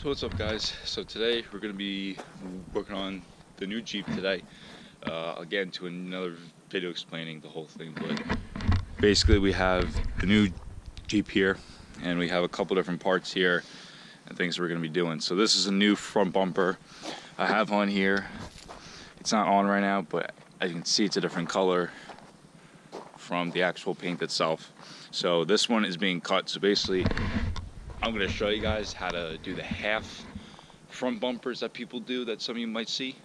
So what's up, guys? So today we're going to be working on the new Jeep today. I'll get into another video explaining the whole thing, but basically we have the new Jeep here and we have a couple different parts here and things we're going to be doing. So this is a new front bumper I have on here. It's not on right now, but as you can see, it's a different color from the actual paint itself. So this one is being cut. So basically I'm going to show you guys how to do the half front bumpers that people do that some of you might see.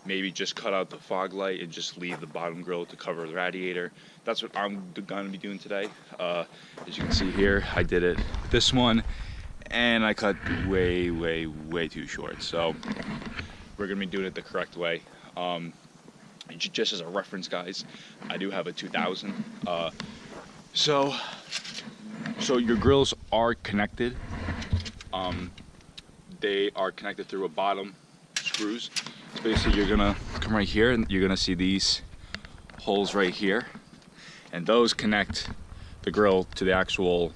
Maybe just cut out the fog light and just leave the bottom grille to cover the radiator. That's what I'm going to be doing today. As you can see here, I did it with this one and I cut way too short. So we're going to be doing it the correct way. Just as a reference, guys, I do have a 2000. So your grills are connected. They are connected through a bottom screws. So basically you're gonna come right here and you're gonna see these holes right here. And those connect the grill to the actual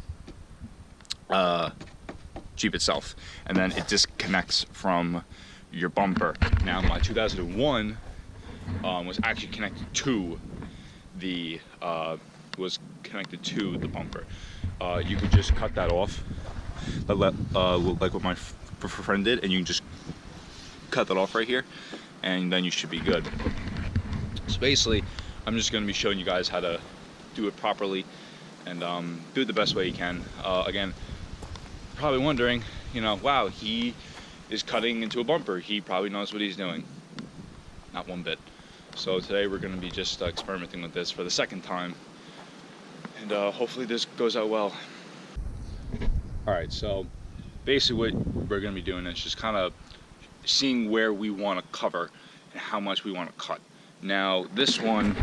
Jeep itself. And then it disconnects from your bumper. Now my 2001 was actually connected to the bumper. You could just cut that off, like what my friend did, and you can just cut that off right here, and then you should be good. So basically, I'm just going to be showing you guys how to do it properly and do it the best way you can. Again, probably wondering, wow, he is cutting into a bumper. He probably knows what he's doing. Not one bit. So today we're going to be just experimenting with this for the second time. And hopefully this goes out well. Alright, so basically what we're going to be doing is just kind of seeing where we want to cover and how much we want to cut. Now this one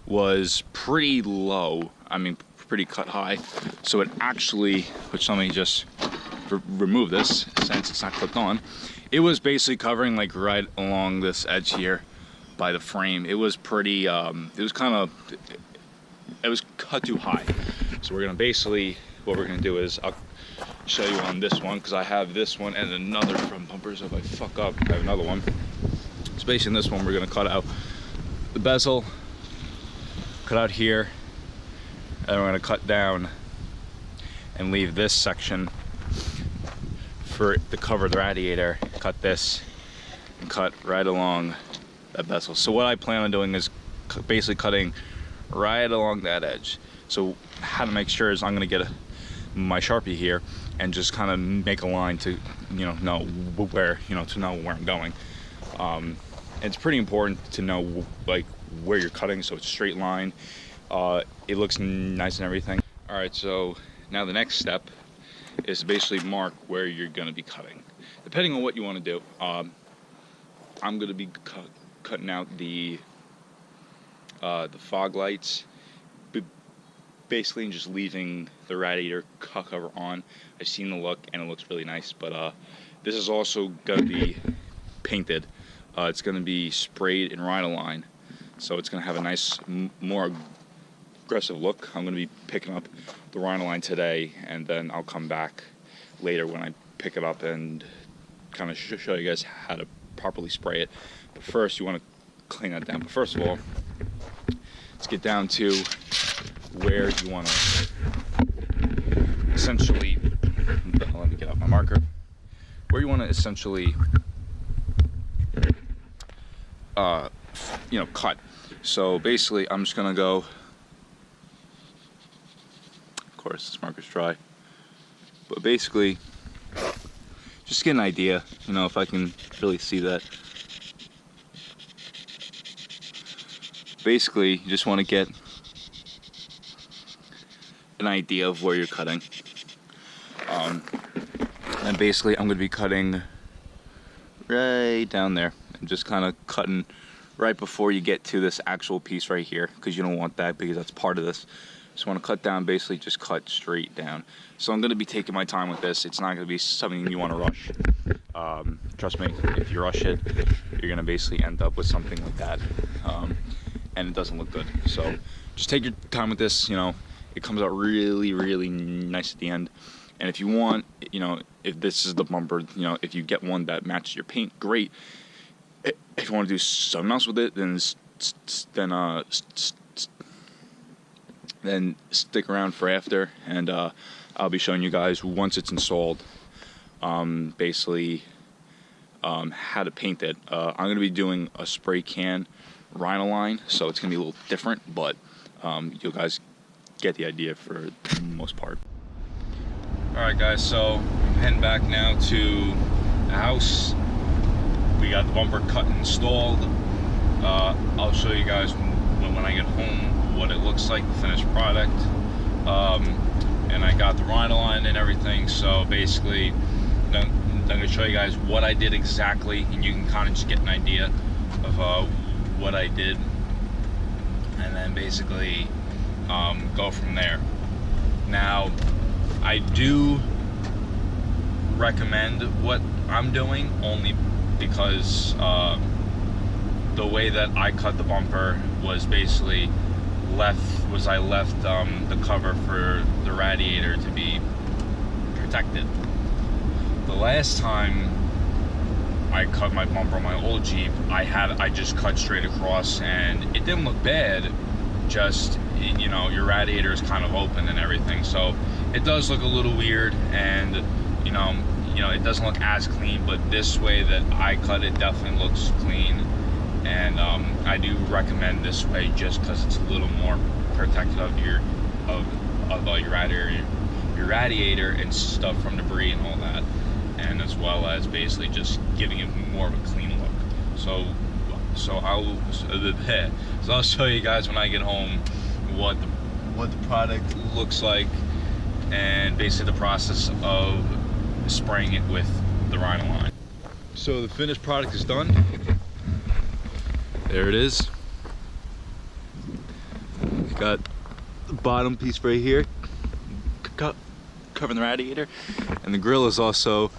was pretty low, pretty cut high, so it actually, which let me just remove this since it's not clipped on, it was basically covering like right along this edge here by the frame. It was pretty, it was cut too high. So we're gonna basically, what we're gonna do is, I'll show you on this one, because I have this one and another front bumper, so if I fuck up, I have another one. So basically in this one, we're gonna cut out the bezel, cut out here, and we're gonna cut down and leave this section for to cover the radiator, cut this, and cut right along that bezel. So what I plan on doing is basically cutting right along that edge. So how to make sure is I'm gonna get my Sharpie here and just kind of make a line to know where I'm going. It's pretty important to know like where you're cutting, so it's a straight line. It looks nice and everything. All right, so now the next step is to basically mark where you're gonna be cutting, depending on what you want to do. I'm gonna be cutting out the fog lights, basically, and just leaving the radiator cover on. I've seen the look and it looks really nice, but this is also gonna be painted. It's gonna be sprayed in Rhino line, so it's gonna have a nice, more aggressive look. I'm gonna be picking up the Rhino line today, and then I'll come back later when I pick it up and kind of show you guys how to properly spray it. But first, you want to clean that down. But first of all, let's get down to where you want to essentially, let me get out my marker, where you want to essentially cut. So basically I'm just gonna go, of course this marker's dry, but basically just get an idea, if I can really see that. Basically, you just want to get an idea of where you're cutting. And basically, I'm going to be cutting right down there. And just kind of cutting right before you get to this actual piece right here, because you don't want that, because that's part of this. Just want to cut down, basically just cut straight down. So I'm going to be taking my time with this. It's not going to be something you want to rush. Trust me, if you rush it, you're going to basically end up with something like that. And it doesn't look good. So just take your time with this. It comes out really nice at the end. And if you want, you know, if this is the bumper, you know, if you get one that matches your paint, great. If you want to do something else with it, then stick around for after, and I'll be showing you guys once it's installed, basically how to paint it. I'm going to be doing a spray can Rhino line, so it's going to be a little different, but you guys get the idea for the most part. Alright guys, so I'm heading back now to the house. We got the bumper cut and installed. I'll show you guys when I get home what it looks like, the finished product. And I got the Rhino line and everything, so basically I'm going to show you guys what I did exactly, and you can kind of just get an idea of what I did, and then basically go from there. Now, I do recommend what I'm doing only because the way that I cut the bumper was basically I left the cover for the radiator to be protected. The last time I cut my bumper on my old Jeep, I just cut straight across, and it didn't look bad, just, you know, your radiator is kind of open and everything, so it does look a little weird, and you know it doesn't look as clean, but this way that I cut it definitely looks clean, and I do recommend this way just because it's a little more protective of your radiator and stuff from debris and all that, and as well as basically just giving it more of a clean look. So I'll show you guys when I get home what the product looks like, and basically the process of spraying it with the Rhino line. So the finished product is done. There it is. Got the bottom piece right here covering the radiator, and the grill is also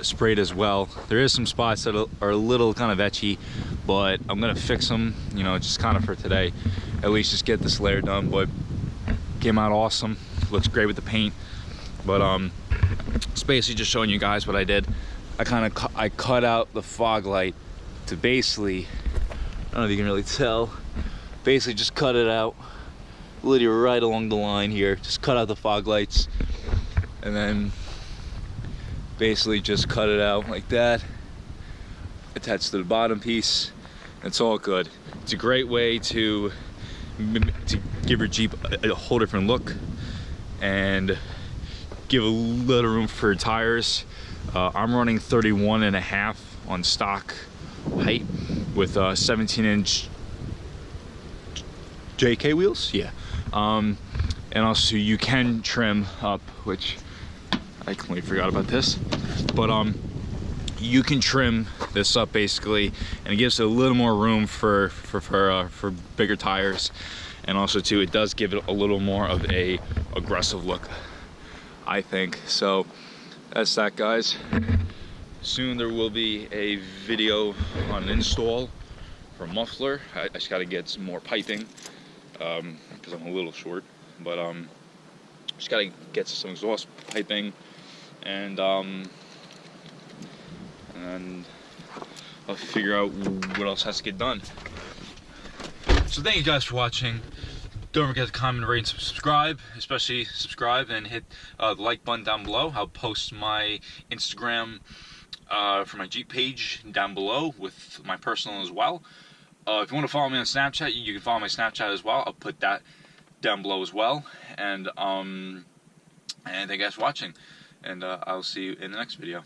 sprayed as well. There is some spots that are a little kind of etchy, but I'm gonna fix them, you know, just kind of for today, at least just get this layer done. But came out awesome, looks great with the paint. But it's basically just showing you guys what I did. I cut out the fog light to basically, I don't know if you can really tell, basically just cut it out literally right along the line here. Just cut out the fog lights, and then basically just cut it out like that, attached to the bottom piece. It's all good. It's a great way to give your Jeep a whole different look and give a little room for tires. I'm running 31.5 on stock height with 17-inch JK wheels. Yeah. And also you can trim up, which I completely forgot about this, but you can trim this up basically, and it gives it a little more room for bigger tires, and also too it does give it a little more of a aggressive look, I think. So that's that, guys. Soon there will be a video on an install for a muffler. I just got to get some more piping because I'm a little short, but just got to get some exhaust piping, and I'll figure out what else has to get done. So thank you guys for watching. Don't forget to comment, rate, and subscribe. Especially subscribe and hit the like button down below. I'll post my Instagram for my Jeep page down below with my personal as well. If you want to follow me on Snapchat, you can follow my Snapchat as well. I'll put that down below as well. And thank you guys for watching. And I'll see you in the next video.